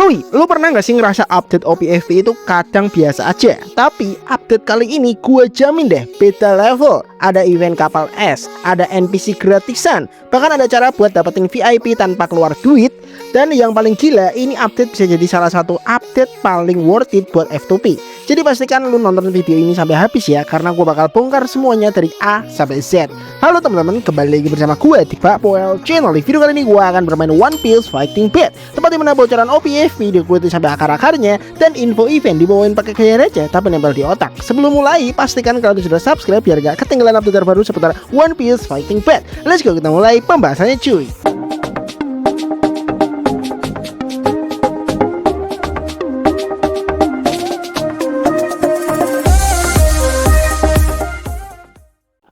Cuy, lu pernah gak sih ngerasa update OPFP itu kadang biasa aja? Tapi update kali ini gue jamin deh beda level. Ada event kapal es, ada NPC gratisan, bahkan ada cara buat dapetin VIP tanpa keluar duit. Dan yang paling gila, ini update bisa jadi salah satu update paling worth it buat F2P. Jadi pastikan lu nonton video ini sampai habis ya, karena gue bakal bongkar semuanya dari A sampai Z. Halo teman-teman, kembali lagi bersama gue di Pak Poel Channel. Di video kali ini gue akan bermain One Piece Fighting Pit, tempat dimana bocoran OPFP diikuti sampai akar-akarnya, dan info event dibawain pakai gaya receh tapi nempel di otak. Sebelum mulai, pastikan kalian sudah subscribe biar gak ketinggalan update terbaru seputar One Piece Fighting Pit. Let's go, kita mulai pembahasannya cuy.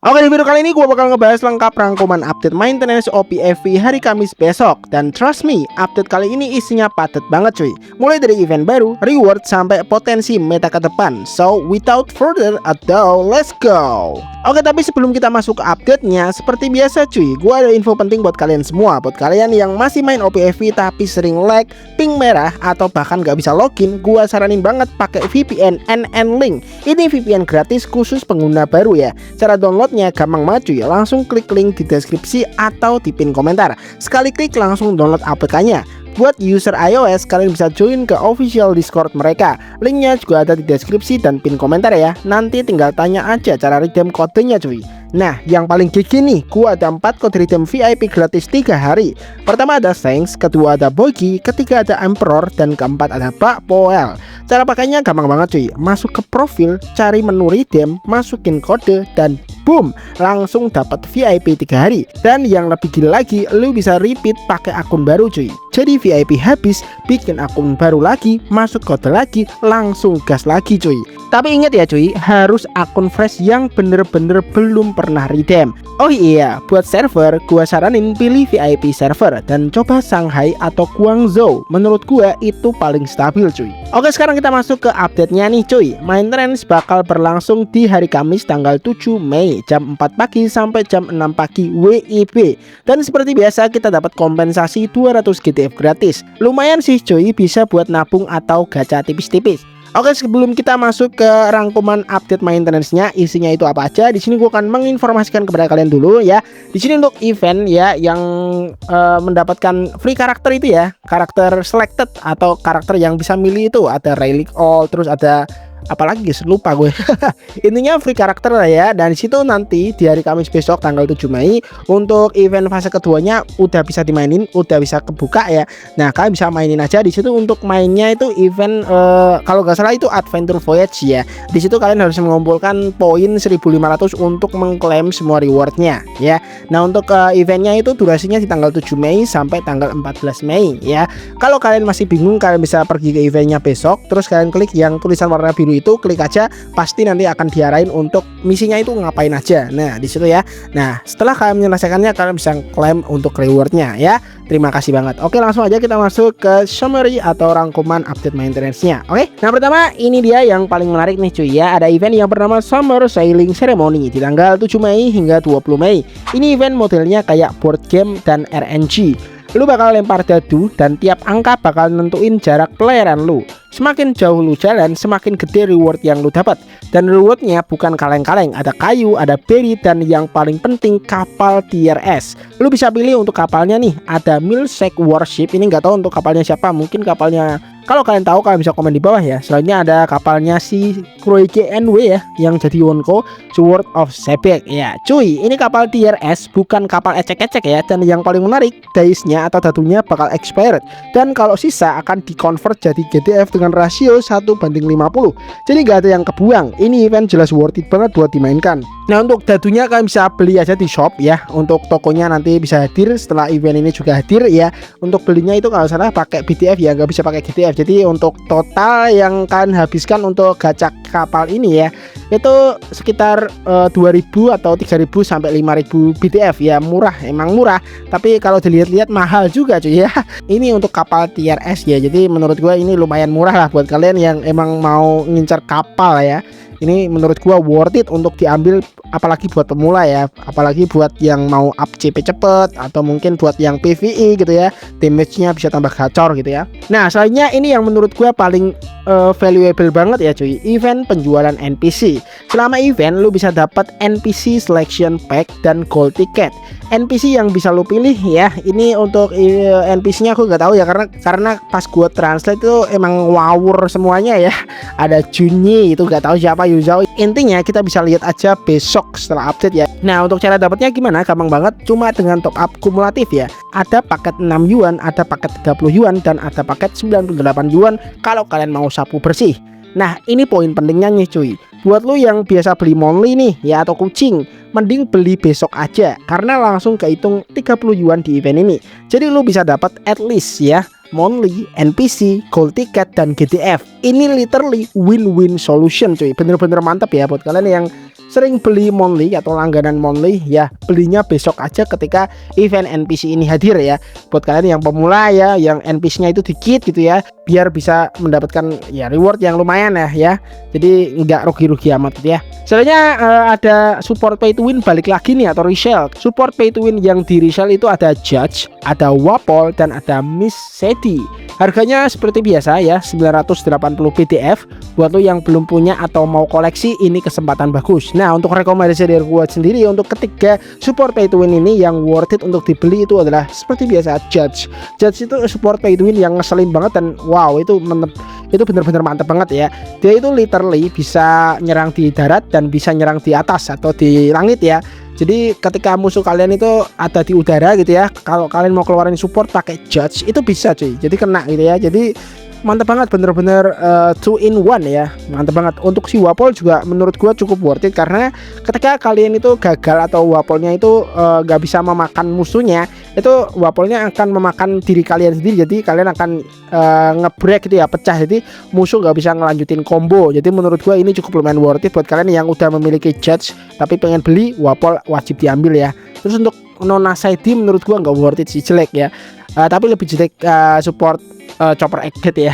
Oke, di video kali ini gue bakal ngebahas lengkap rangkuman update maintenance OPFP hari Kamis besok. Dan trust me, update kali ini isinya padat banget cuy. Mulai dari event baru, reward, sampai potensi meta ke depan. So, without further ado, let's go. Oke, tapi sebelum kita masuk ke update-nya, seperti biasa cuy, gue ada info penting buat kalian semua. Buat kalian yang masih main OPFP tapi sering lag, ping merah, atau bahkan gak bisa login, gue saranin banget pakai VPN NN-Link. Ini VPN gratis khusus pengguna baru ya. Cara downloadnya gampang banget cuy, langsung klik link di deskripsi atau di pin komentar. Sekali klik langsung download APK-nya. Buat user iOS, kalian bisa join ke official Discord mereka. Linknya juga ada di deskripsi dan pin komentar ya. Nanti tinggal tanya aja cara redeem kodenya cuy. Nah, yang paling gigi nih, gua ada 4 kode redeem VIP gratis 3 hari. Pertama ada Shanks, kedua ada Bogi, ketiga ada Emperor, dan keempat ada Pak Poel. Cara pakainya gampang banget cuy. Masuk ke profil, cari menu redeem, masukin kode, dan boom, langsung dapat VIP 3 hari. Dan yang lebih gila lagi, lu bisa repeat pakai akun baru cuy. Jadi VIP habis, bikin akun baru lagi, masuk kode lagi, langsung gas lagi cuy. Tapi ingat ya cuy, harus akun fresh yang bener-bener belum pernah redeem. Oh iya, buat server, gua saranin pilih VIP server dan coba Shanghai atau Guangzhou. Menurut gua itu paling stabil cuy. Oke, sekarang kita masuk ke update-nya nih cuy. Maintenance bakal berlangsung di hari Kamis tanggal 7 Mei jam 4 pagi sampai jam 6 pagi WIB. Dan seperti biasa kita dapat kompensasi 200 GTF gratis. Lumayan sih cuy, bisa buat nabung atau gacha tipis-tipis. Oke, sebelum kita masuk ke rangkuman update maintenance-nya, isinya itu apa aja, di sini gue akan menginformasikan kepada kalian dulu ya. Di sini untuk event ya yang mendapatkan free karakter itu ya, karakter selected atau karakter yang bisa milih itu ada Relic All, terus ada apalagi guys, lupa gue. Intinya free karakter lah ya. Dan disitu nanti di hari Kamis besok tanggal 7 Mei untuk event fase keduanya udah bisa dimainin, udah bisa kebuka ya. Nah, kalian bisa mainin aja di situ. Untuk mainnya itu event kalau nggak salah itu Adventure Voyage ya. Di situ kalian harus mengumpulkan poin 1500 untuk mengklaim semua rewardnya ya. Nah, untuk eventnya itu durasinya di tanggal 7 Mei sampai tanggal 14 Mei ya. Kalau kalian masih bingung, kalian bisa pergi ke eventnya besok, terus kalian klik yang tulisan warna biru itu, klik aja, pasti nanti akan diarahin untuk misinya itu ngapain aja. Nah, di situ ya. Nah, setelah kalian menyelesaikannya, kalian bisa klaim untuk rewardnya ya. Terima kasih banget. Oke, langsung aja kita masuk ke summary atau rangkuman update maintenance-nya. Oke, nah pertama ini dia yang paling menarik nih cuy ya. Ada event yang bernama Summer Sailing Ceremony di tanggal 7 Mei hingga 20 Mei. Ini event modelnya kayak board game dan RNG. Lu bakal lempar dadu dan tiap angka bakal nentuin jarak pelayaran lu. Semakin jauh lu jalan, semakin gede reward yang lu dapat. Dan rewardnya bukan kaleng-kaleng, ada kayu, ada berry, dan yang paling penting kapal tier S. Lu bisa pilih untuk kapalnya nih, ada Milsec Warship. Ini nggak tahu untuk kapalnya siapa, mungkin kapalnya, kalau kalian tahu kalian bisa komen di bawah ya. Selanjutnya ada kapalnya si Kroike NW ya, yang jadi Wonko Sword of Sebek ya. Cuy, ini kapal tier S, bukan kapal ecek-ecek ya. Dan yang paling menarik, dice-nya atau datunya bakal expired. Dan kalau sisa akan di-convert jadi GTF dengan rasio 1:50. Jadi gak ada yang kebuang. Ini event jelas worth it banget buat dimainkan. Nah, untuk dadunya kalian bisa beli aja di shop ya. Untuk tokonya nanti bisa hadir setelah event ini juga hadir ya. Untuk belinya itu kalau salah pakai BTF ya, nggak bisa pakai GTF. Jadi untuk total yang kalian habiskan untuk gacha kapal ini ya, itu sekitar 2000 atau 3000 sampai 5000 BTF ya. Murah, emang murah. Tapi kalau dilihat-lihat mahal juga cuy ya. Ini untuk kapal tier S ya. Jadi menurut gue ini lumayan murah lah buat kalian yang emang mau ngincar kapal ya. Ini menurut gua worth it untuk diambil, apalagi buat pemula ya, apalagi buat yang mau up CP cepet atau mungkin buat yang PvE gitu ya, damage-nya bisa tambah gacor gitu ya. Nah selanjutnya ini yang menurut gua paling valuable banget ya cuy, event penjualan NPC. Selama event lu bisa dapat NPC selection pack dan gold ticket. NPC yang bisa lu pilih ya, ini untuk NPC-nya aku nggak tahu ya, karena pas gua translate itu emang ngawur semuanya ya. Ada Junyi itu nggak tahu siapa, Yuzhao. Intinya kita bisa lihat aja besok setelah update ya. Nah untuk cara dapatnya gimana? Gampang banget, cuma dengan top up kumulatif ya. Ada paket 6 yuan, ada paket 30 yuan, dan ada paket 98 yuan kalau kalian mau sapu bersih. Nah ini poin pentingnya nih cuy, buat lu yang biasa beli monthly nih ya atau kucing, mending beli besok aja karena langsung kehitung 30 yuan di event ini. Jadi lu bisa dapat at least ya monthly, NPC, gold ticket, dan GTF. Ini literally win-win solution cuy, bener-bener mantap ya buat kalian yang sering beli monthly atau langganan monthly ya, belinya besok aja ketika event NPC ini hadir ya. Buat kalian yang pemula ya, yang NPC-nya itu dikit gitu ya, biar bisa mendapatkan ya reward yang lumayan ya. Jadi nggak rugi-rugi amat gitu ya. Selanjutnya ada support pay to win balik lagi nih atau resell. Support pay to win yang di resell itu ada Judge, ada Wapol, dan ada Miss Sedi. Harganya seperti biasa ya, 980 PDF. Buat lo yang belum punya atau mau koleksi, ini kesempatan bagus. Nah untuk rekomendasi dari gua sendiri untuk ketiga support pay to win ini yang worth it untuk dibeli itu adalah seperti biasa Judge. Judge itu support pay to win yang ngeselin banget dan wow itu bener-bener mantep banget ya. Dia itu literally bisa nyerang di darat dan bisa nyerang di atas atau di langit ya. Jadi ketika musuh kalian itu ada di udara gitu ya, kalau kalian mau keluarin support pakai Judge itu bisa cuy, jadi kena gitu ya. Jadi mantap banget, bener-bener 2 in 1 ya, mantap banget. Untuk si Wapol juga menurut gua cukup worth it karena ketika kalian itu gagal atau Wapolnya itu gak bisa memakan musuhnya, itu Wapolnya akan memakan diri kalian sendiri. Jadi kalian akan ngebreak gitu ya, pecah. Jadi musuh gak bisa ngelanjutin combo. Jadi menurut gua ini cukup lumayan worth it buat kalian yang udah memiliki Judge tapi pengen beli, Wapol wajib diambil ya. Terus untuk Nona Saidi menurut gua nggak worth it sih, jelek ya. Tapi lebih jelek support Chopper Egget ya.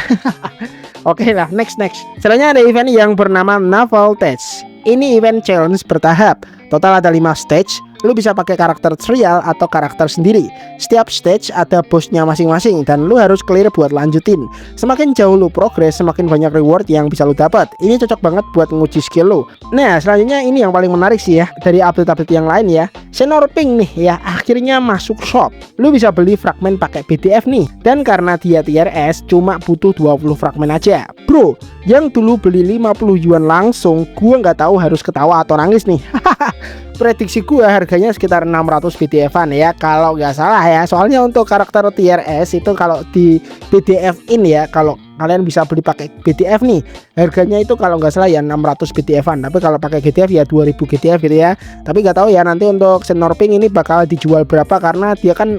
Oke lah, next. Selanjutnya ada event yang bernama Naval Test. Ini event challenge bertahap. Total ada 5 stage. Lu bisa pakai karakter trial atau karakter sendiri. Setiap stage ada bosnya masing-masing dan lu harus clear buat lanjutin. Semakin jauh lu progress, semakin banyak reward yang bisa lu dapat. Ini cocok banget buat nguji skill lu. Nah, selanjutnya ini yang paling menarik sih ya dari update-update yang lain ya. Senorping nih ya, akhirnya masuk shop. Lu bisa beli fragmen pakai PDF nih. Dan karena dia tier S, cuma butuh 20 fragmen aja. Bro, yang dulu beli 50 yuan langsung, gua nggak tahu harus ketawa atau nangis nih. Prediksi gua harganya sekitar 600 PDF-an ya kalau nggak salah ya. Soalnya untuk karakter tier S itu kalau di PDF in ya, kalau kalian bisa beli pakai PDF nih, harganya itu kalau nggak salah ya 600 PDF-an. Tapi kalau pakai GTF ya 2000 GTF gitu ya. Tapi nggak tahu ya nanti untuk Senorping ini bakal dijual berapa karena dia kan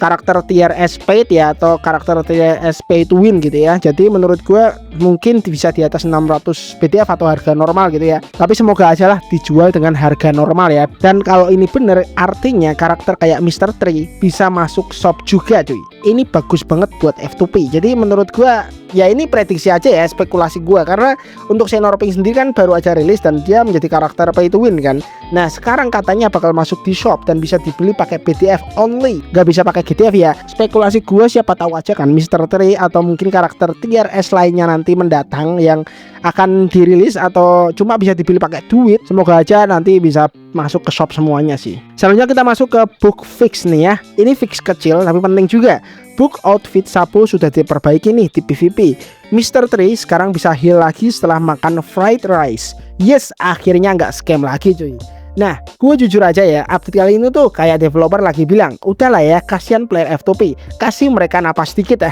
karakter tier S paid ya, atau karakter tier S pay to win gitu ya. Jadi menurut gue mungkin bisa di atas 600 PDF atau harga normal gitu ya. Tapi semoga aja lah dijual dengan harga normal ya. Dan kalau ini bener, artinya karakter kayak Mr. Tree bisa masuk shop juga cuy. Ini bagus banget buat F2P. Jadi menurut gue ya ini prediksi aja ya, spekulasi gue, karena untuk Senorping sendiri kan baru aja rilis dan dia menjadi karakter pay to win kan. Nah sekarang katanya bakal masuk di shop dan bisa dibeli pakai PDF only, gak bisa pakai GTF ya. Spekulasi gue, siapa tahu aja kan Mr. Tree atau mungkin karakter tier S lainnya nanti mendatang yang akan dirilis atau cuma bisa dibeli pakai duit. Semoga aja nanti bisa masuk ke shop semuanya sih. Selanjutnya kita masuk ke book fix nih ya. Ini fix kecil tapi penting juga. Book outfit Sapo sudah diperbaiki nih di PvP. Mr. Tree sekarang bisa heal lagi setelah makan fried rice. Yes, akhirnya nggak scam lagi cuy. Nah, gue jujur aja ya, update kali ini tuh kayak developer lagi bilang, udahlah ya, kasihan player F2P, kasih mereka napas sedikit ya.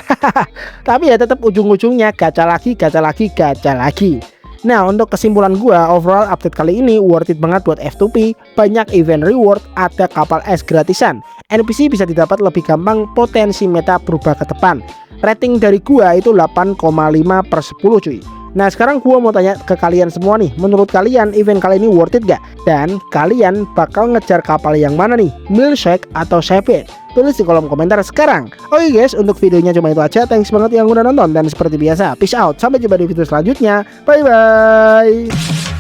Tapi ya tetap ujung-ujungnya gacha lagi. Nah, untuk kesimpulan gue, overall update kali ini worth it banget buat F2P. Banyak event reward, ada kapal es gratisan, NPC bisa didapat lebih gampang, potensi meta berubah ke depan. Rating dari gua itu 8,5/10 cuy. Nah sekarang gua mau tanya ke kalian semua nih, menurut kalian event kali ini worth it gak? Dan kalian bakal ngejar kapal yang mana nih? Milkshake atau Shepard? Tulis di kolom komentar sekarang. Oke guys, untuk videonya cuma itu aja. Thanks banget yang udah nonton, dan seperti biasa, peace out. Sampai jumpa di video selanjutnya. Bye bye.